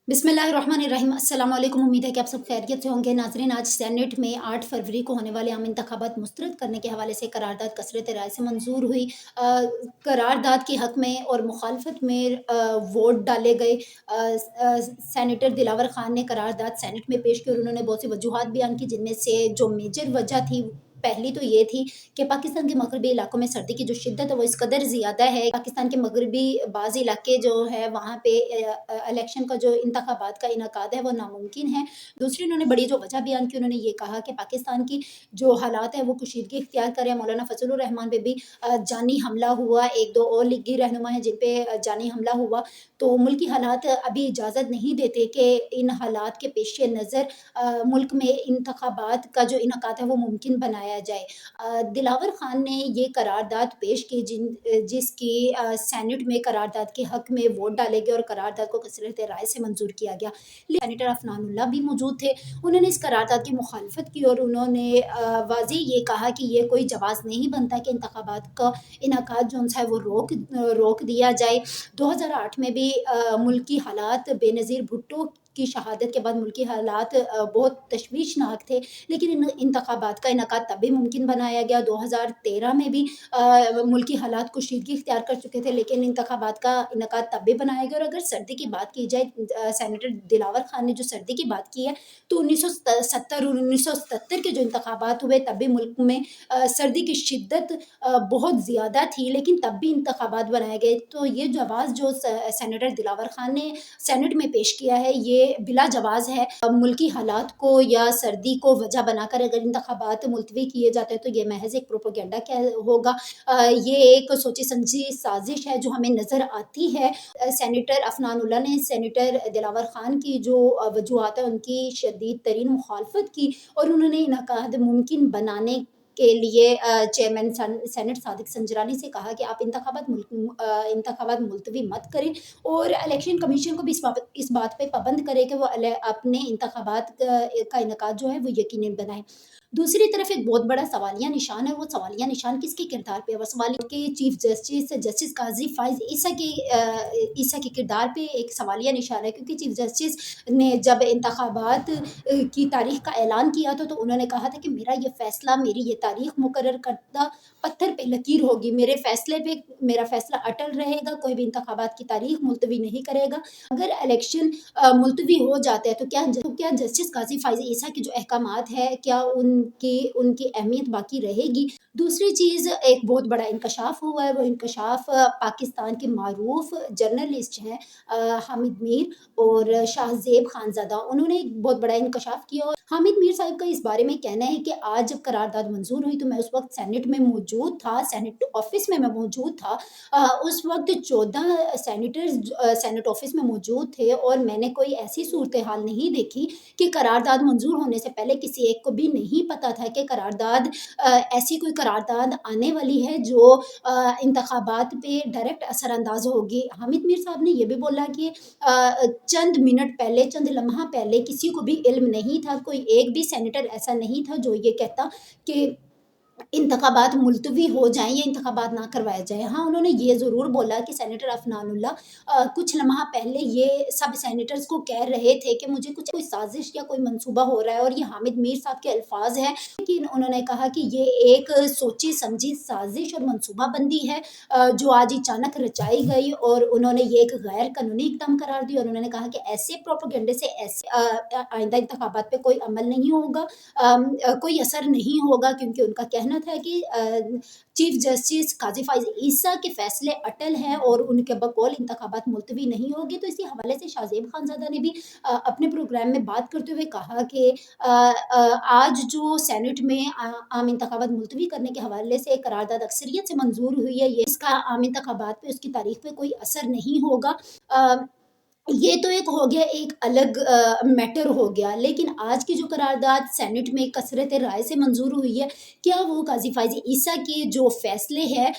बिस्मिल्लाहिर्रहमानिर्रहीम। अस्सलाम वालेकुम। उम्मीद है कि आप सब खैरियत से होंगे। नाज़रीन, आज सेनेट में 8 फरवरी को होने वाले आम इंतखाबात मुस्तरद करने के हवाले से करारदाद कसरत राय से मंजूर हुई। करारदाद के हक़ में और मुखालफत में वोट डाले गए। सेनेटर दिलावर खान ने करारदाद सेनेट में पेश की और उन्होंने बहुत सी वजूहात बयान की, जिनमें से जो मेजर वजह थी, पहली तो ये थी कि पाकिस्तान के मगरबी इलाकों में सर्दी की जो शिद्दत है वो इस कदर ज़्यादा है। पाकिस्तान के मगरबी बाज़ इलाके जो है वहाँ पे इलेक्शन का जो इंतखाबात का इनकाद है वो नामुमकिन है। दूसरी उन्होंने बड़ी जो वजह बयान की, उन्होंने ये कहा कि पाकिस्तान की जो हालात है वो कशीदगी इख्तियार करे। मौलाना फजलुर रहमान पे भी जानी हमला हुआ, एक दो और लीगी रहनुमा हैं जिन पे जानी हमला हुआ। तो मुल्की हालात अभी इजाज़त नहीं देते कि इन हालात के पेश नज़र मुल्क में इंतखाबात का जो इनकाद है वो मुमकिन बनाया जाए। दिलावर खान ने ये करारदाद पेश की जिसकी सेनेट में करारदाद के हक़ में वोट डाले गए और करारदाद को कसरत राय से मंजूर किया गया। सेनेटर अफनानुल्लाह भी मौजूद थे। उन्होंने इस करारदाद की मुखालफत की और उन्होंने वाज़ेह ये कहा कि ये कोई जवाज़ नहीं बनता कि इंतखाबात का इनकाद जो है वो रोक दिया जाए। 2008 में भी मुल्की हालात बेनज़ीर भुट्टो की शहादत के बाद मुल्की हालात बहुत तशवीशनाक थे, लेकिन इन इंतखाबात का इनकाद तब भी मुमकिन बनाया गया। 2013 में भी मुल्की हालात कशीदगी इख्तियार कर चुके थे, लेकिन इंतखाबात का इनकाद तब भी बनाया गया। और अगर सर्दी की बात की जाए, सेनेटर दिलावर खान ने जो सर्दी की बात की है, तो 1970 और 1977 के जो इंतखाबात हुए तब भी मुल्क में सर्दी की शिद्दत बहुत ज़्यादा थी, लेकिन तब भी इंतखाबात बनाए गए। तो ये जवाज़ जो सेनेटर दिलावर खान ने सेनेट में पेश किया है ये बिला जवाज़ है। मुल्की हालात को या सर्दी को वजह बनाकर अगर इंतखाबात मुलतवी किए जाते हैं तो ये महज एक प्रोपोगंडा क्या होगा। ये एक सोची समझी साजिश है जो हमें नज़र आती है। सेनेटर अफनानुल्लाह ने सेनेटर दिलावर खान की जो वजूहात है उनकी शदीद तरीन मुखालफत की और उन्होंने इनकाद मुमकिन बनाने के लिए चेयरमैन सेनेट सादिक संजरानी से कहा कि आप इंतखाबात मुलतवी मत करें और इलेक्शन कमीशन को भी इस बात पे पाबंद करे कि वो अपने इंतखाबात का इनकाद जो है वो यकीनी बनाए। दूसरी तरफ एक बहुत बड़ा सवालिया निशान है। वो सवालिया निशान किसके किरदार पे है? वो सवालिया के चीफ जस्टिस जस्टिस काजी फाइज ईसा के किरदार पे एक सवालिया निशान है, क्योंकि चीफ जस्टिस ने जब इंतखाबात की तारीख का ऐलान किया था तो उन्होंने कहा था कि मेरा ये फैसला, मेरी ये तारीख मुकर्रर करदा पत्थर पे लकीर होगी। मेरे फैसले पे मेरा फैसला अटल रहेगा, कोई भी इंतखाबात की तारीख मुलतवी नहीं करेगा। अगर इलेक्शन मुलतवी हो जाते हैं तो क्या जस्टिस काजी फाइज ईसा की जो अहकामात है क्या उनकी उनकी अहमियत बाकी रहेगी? दूसरी चीज़, एक बहुत बड़ा इंकशाफ हुआ है। वो इंकशाफ पाकिस्तान के मारूफ जर्नलिस्ट हैं हामिद मीर और शाहजेब खानज़ादा, उन्होंने एक बहुत बड़ा इंकशाफ किया। और हामिद मीर साहब का इस बारे में कहना है कि आज जब करारदाद मंजूर हुई तो मैं उस वक्त सेनेट में मौजूद था, सेनेट ऑफिस में मैं मौजूद था। उस वक्त 14 सेनेटर्स सेनेट ऑफिस में मौजूद थे और मैंने कोई ऐसी सूरत हाल नहीं देखी कि करारदाद मंजूर होने से पहले किसी एक को भी नहीं पता था कि करारदाद ऐसी कोई करारदाद आने वाली है जो इंतखाबात पे डायरेक्ट असरअंदाज होगी। हामिद मीर साहब ने यह भी बोला कि चंद मिनट पहले, चंद लम्हा पहले किसी को भी इल्म नहीं था, कोई एक भी सेनेटर ऐसा नहीं था जो ये कहता कि इंतखाबात मुलतवी हो जाएँ या इंतखाबात ना करवाए जाएँ। हाँ, उन्होंने ये ज़रूर बोला कि सेनेटर अफनानुल्लाह कुछ लम्हा पहले ये सब सेनेटर्स को कह रहे थे कि मुझे कुछ कोई साज़िश या कोई मंसूबा हो रहा है, और ये हामिद मीर साहब के अल्फ़ाज़ हैं। लेकिन उन्होंने कहा कि ये एक सोची-समझी साज़िश और मंसूबाबंदी है जो आज अचानक रचाई गई, और उन्होंने ये एक गैर कानूनी इक़दाम करार दी। और उन्होंने कहा कि ऐसे प्रोपेगेंडे से आइंदा इंतखाबात पे कोई अमल नहीं होगा, कोई असर नहीं होगा, क्योंकि उनका कहना था कि चीफ जस्टिस काजी फाइज ईसा के फैसले अटल हैं और उनके बकौल इंतखाबात मुलतवी नहीं होगी। तो इसी हवाले से शाहजेब खानज़ादा ने भी अपने प्रोग्राम में बात करते हुए कहा कि आज जो सेनेट में आम इंतखाबात मुलतवी करने के हवाले से करारदाद अक्सरियत से मंजूर हुई है, ये इसका आम इंतखाबात पे उसकी तारीख पे कोई असर नहीं होगा। ये तो एक हो गया, एक अलग मैटर हो गया, लेकिन आज की जो करारदाद सेनेट में कसरत राय से मंजूर हुई है, क्या वो काजी फाइज ईसा के जो फैसले हैं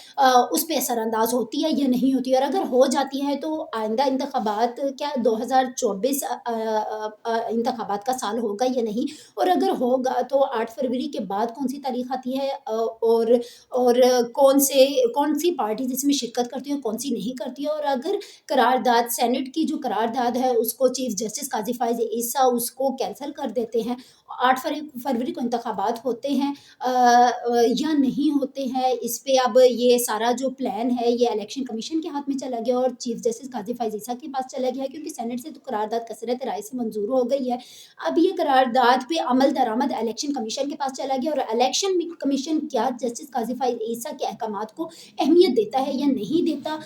उस पे असरअंदाज होती है या नहीं होती है? और अगर हो जाती है तो आइंदा इंतखाबात क्या 2024 इंतखाबात का साल होगा या नहीं? और अगर होगा तो 8 फरवरी के बाद कौन सी तारीख आती है, और कौन सी पार्टी जिसमें शिरकत करती है, कौन सी नहीं करती है? और अगर करारदाद सेनेट की जो करार قرارداد ہے اس کو چیف جسٹس قاضی فائز عیسیٰ اس کو کینسل کر دیتے ہیں۔ 8 فروری کو انتخابات ہوتے ہیں یا نہیں ہوتے ہیں، اس پہ اب یہ سارا جو پلان ہے یہ الیکشن کمیشن کے ہاتھ میں چلا گیا اور چیف جسٹس قاضی فائز عیسیٰ کے پاس چلا گیا، کیونکہ سینٹ سے تو قرارداد کثرت رائے سے منظور ہو گئی ہے۔ اب یہ قرارداد پہ عمل درآمد الیکشن کمیشن کے پاس چلا گیا، اور الیکشن کمیشن کیا جسٹس قاضی فائز عیسیٰ کے احکامات کو اہمیت دیتا ہے یا نہیں دیتا،